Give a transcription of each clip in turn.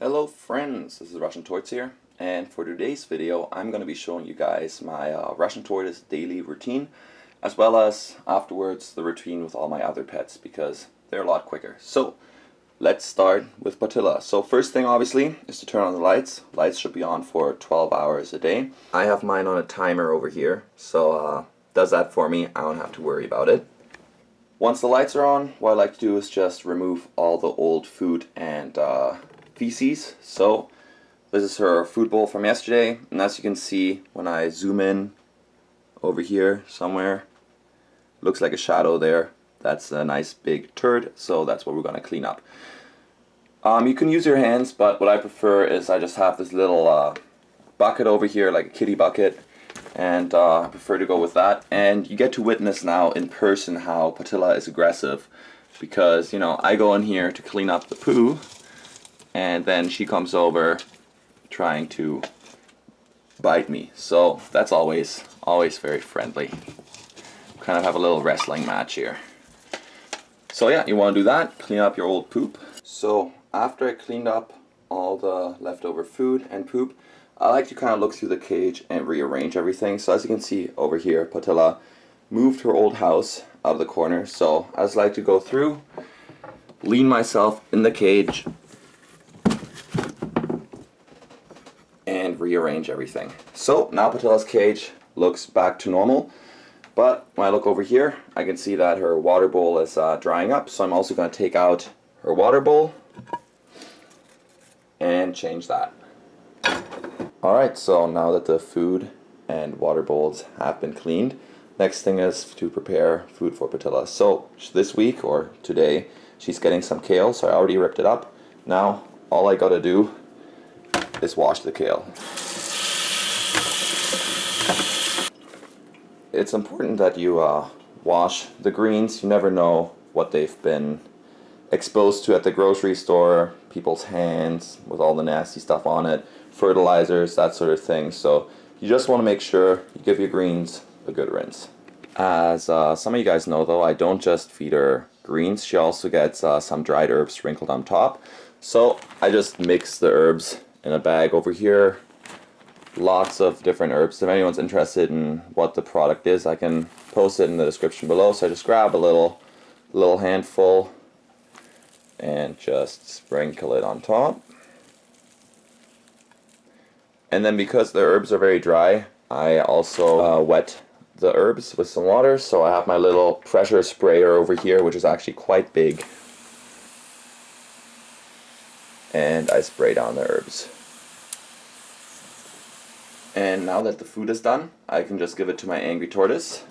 Hello friends, this is Russian Tortoise here, and for today's video I'm going to be showing you guys my Russian Tortoise daily routine, as well as afterwards the routine with all my other pets, because they're a lot quicker. So let's start with Patilla. So first thing obviously is to turn on the lights. Lights should be on for 12 hours a day. I have mine on a timer over here, so does that for me. I don't have to worry about it. Once the lights are on, what I like to do is just remove all the old food and feces. So this is her food bowl from yesterday, and as you can see when I zoom in over here somewhere, looks like a shadow there. That's a nice big turd, so that's what we're going to clean up. You can use your hands, but what I prefer is I just have this little bucket over here, like a kitty bucket, and I prefer to go with that. And you get to witness now in person how Patilla is aggressive, because, you know, I go in here to clean up the poo, and then she comes over trying to bite me. So that's always very friendly. Kind of have a little wrestling match here. So yeah, you want to do that, clean up your old poop. So after I cleaned up all the leftover food and poop, I like to kind of look through the cage and rearrange everything. So as you can see over here, Patilla moved her old house out of the corner. So I just like to go through, lean myself in the cage, and rearrange everything. So now Patilla's cage looks back to normal. But when I look over here, I can see that her water bowl is drying up. So I'm also going to take out her water bowl and change that. Alright, so now that the food and water bowls have been cleaned, next thing is to prepare food for Patilla. So this week, or today, she's getting some kale, so I already ripped it up. Now, all I gotta do is wash the kale. It's important that you wash the greens. You never know what they've been exposed to at the grocery store, people's hands with all the nasty stuff on it, fertilizers, that sort of thing. So you just want to make sure you give your greens a good rinse. As some of you guys know though, I don't just feed her greens, she also gets some dried herbs sprinkled on top. So I just mix the herbs in a bag over here. Lots of different herbs. If anyone's interested in what the product is, I can post it in the description below. So I just grab a little handful and just sprinkle it on top. And then because the herbs are very dry, I also wet the herbs with some water. So I have my little pressure sprayer over here, which is actually quite big. And I spray down the herbs. And now that the food is done, I can just give it to my angry tortoise.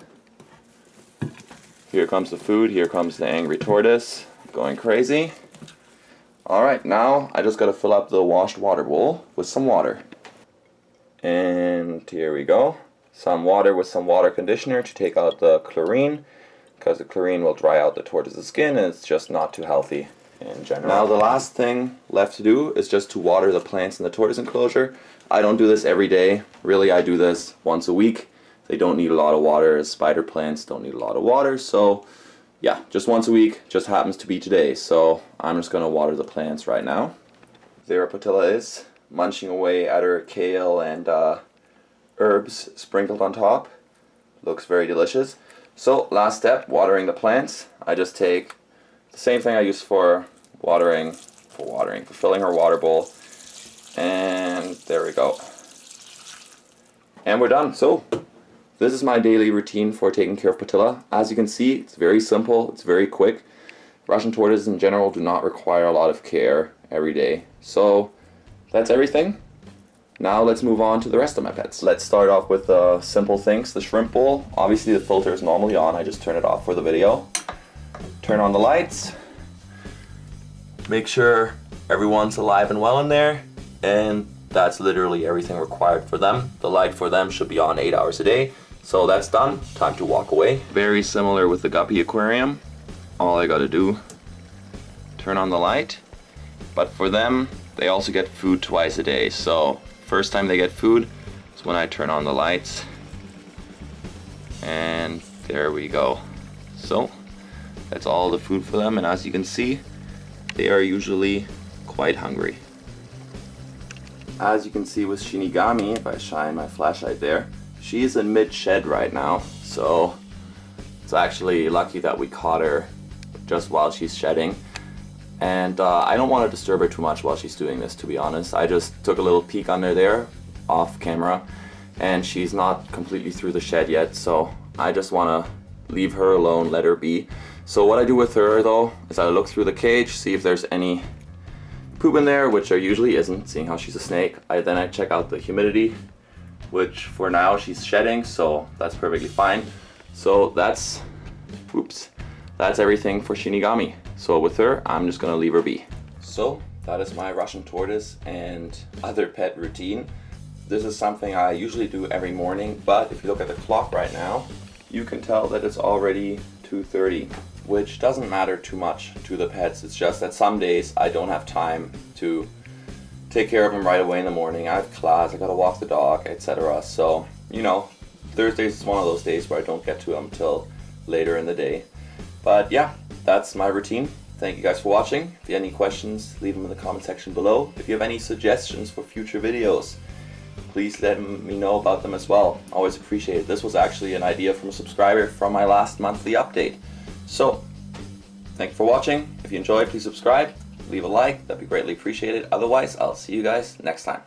Here comes the food, here comes the angry tortoise, going crazy. Alright, now I just gotta fill up the washed water bowl with some water. And here we go. Some water with some water conditioner to take out the chlorine, because the chlorine will dry out the tortoise's skin and it's just not too healthy in general. Now the last thing left to do is just to water the plants in the tortoise enclosure. I don't do this every day. Really, I do this once a week. They don't need a lot of water. Spider plants don't need a lot of water. So yeah, just once a week. Just happens to be today. So I'm just going to water the plants right now. There Patilla is, munching away at her kale and herbs sprinkled on top. Looks very delicious. So last step, watering the plants. I just take the same thing I use for filling her water bowl. And there we go. And we're done. So this is my daily routine for taking care of Patilla. As you can see, it's very simple, it's very quick. Russian tortoises in general do not require a lot of care every day. So that's everything. Now let's move on to the rest of my pets. Let's start off with the simple things. The shrimp bowl, obviously the filter is normally on. I just turn it off for the video. Turn on the lights. Make sure everyone's alive and well in there. And that's literally everything required for them. The light for them should be on 8 hours a day. So that's done. Time to walk away. Very similar with the guppy aquarium. All I gotta do, turn on the light. But for them, they also get food twice a day. So first time they get food is when I turn on the lights. And there we go. So that's all the food for them. And as you can see, they are usually quite hungry. as you can see with Shinigami, if I shine my flashlight there, she is in mid-shed right now, so it's actually lucky that we caught her just while she's shedding. And I don't want to disturb her too much while she's doing this, to be honest. I just took a little peek under there, off camera, and she's not completely through the shed yet, so I just want to leave her alone, let her be. So what I do with her though, is I look through the cage, see if there's any poop in there, which there usually isn't, seeing how she's a snake. Then I check out the humidity, which for now she's shedding, so that's perfectly fine. So that's everything for Shinigami. So with her, I'm just gonna leave her be. So that is my Russian tortoise and other pet routine. This is something I usually do every morning, but if you look at the clock right now, you can tell that it's already 2:30, which doesn't matter too much to the pets. It's just that some days I don't have time to take care of them right away in the morning. I have class, I gotta walk the dog, etc. So, you know, Thursdays is one of those days where I don't get to them till later in the day. But yeah, that's my routine. Thank you guys for watching. If you have any questions, leave them in the comment section below. If you have any suggestions for future videos, please let me know about them as well. Always appreciate it. This was actually an idea from a subscriber from my last monthly update. So, thank you for watching. If you enjoyed, please subscribe, leave a like, that'd be greatly appreciated. Otherwise, I'll see you guys next time.